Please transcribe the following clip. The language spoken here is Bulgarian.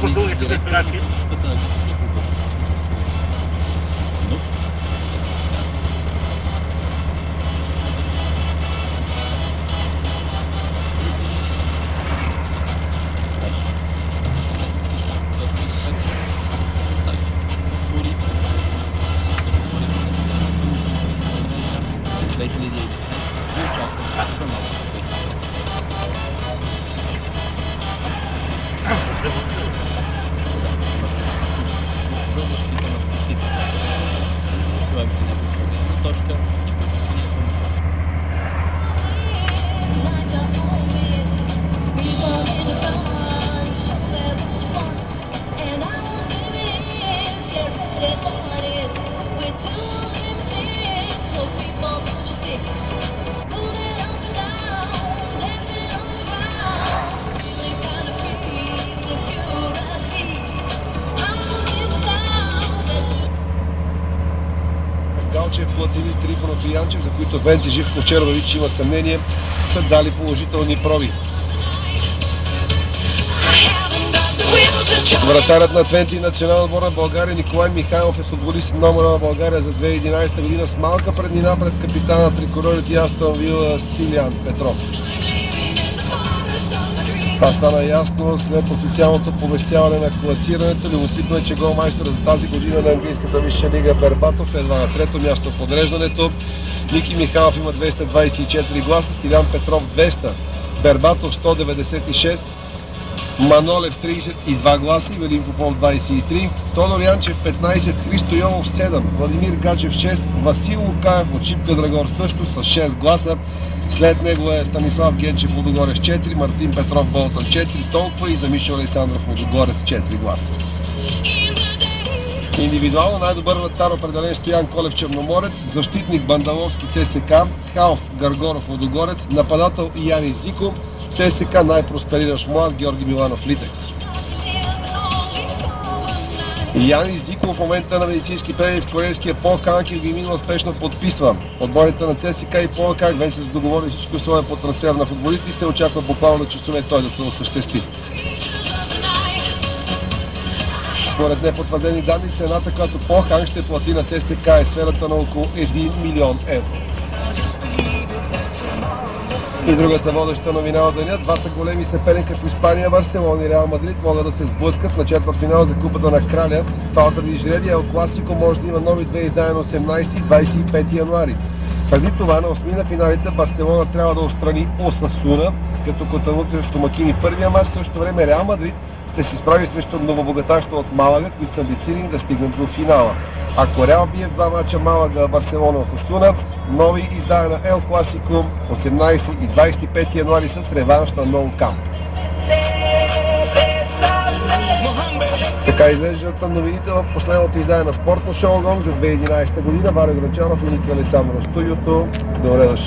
прослугите без спирачки. За защита на птиците. Това е една точка. Галчев, Платини, Трифонов и Янчев, за които Венци Живко вчера вече има съмнение, са дали положителни проби. Вратарят на Твенти и национална отбор на България Николай Михайлов е футболист номера на България за 2011 година с малка преднина пред капитана на триколорите и Астон Вила Стилиан Петров. Това стана ясно след официалното повестяване на класирането. Любопитно е, че голмайстора за тази година на английската висша лига Бербатов е едва на трето място в подреждането. Ники Михайлов има 224 гласа, Стилян Петров 200, Бербатов 196, Манолев 32 гласа, Велин Попов 23, Тодор Янчев 15, Христо Йолов 7, Владимир Гаджев 6, Васил Лукаев от Шипка Драгор също с 6 гласа. След него е Станислав Генчев Лудогорец 4, Мартин Петров Болтън 4, толкова и за Мишо Александров Лудогорец 4 гласа. Индивидуално най-добър вратар определен Стоян Колев Черноморец, защитник Бандаловски ЦСК, Халф Гаргоров Лудогорец, нападател Яни Зико, ЦСК най-проспериращ млад Георги Миланов Литекс. Яни Зико в момента на медицински преглед в корейския Поханг и Гимино успешно подписва. Отборите на ЦСК и Поханг вече са договорили всички условия по трансфер на футболисти и се очаква буквално на часове той да се осъществи. Според непотвърдени данни, цената, която Поханг ще плати на ЦСК е сферата на около 1 милион евро. И другата водеща новина от деня, двата големи съперника в Испания, Барселона и Реал Мадрид, могат да се сблъскат на четвъртфинал за Купата на Краля. Това отради жребия, Ел Класико може да има нови две издания на 18 и 25 януари. Преди това на 8 на финалите Барселона трябва да отстрани Осасуна, като котълнуци с домакини първия мач. В същото време Реал Мадрид ще се справи срещу новобогатаща от Малага, които са амбицирани да стигнат до финала. Ако Реал бие в два мача Малага, Барселона, Осасуна, нови издания на Ел Класико 18 и 25 януари с реванш на Nou Camp. Така изглеждат новините в последното издание на Спортно шоу Гонг за 2011 година. Валя Гранчанов и Ники Александров в студиото. Добре дошли!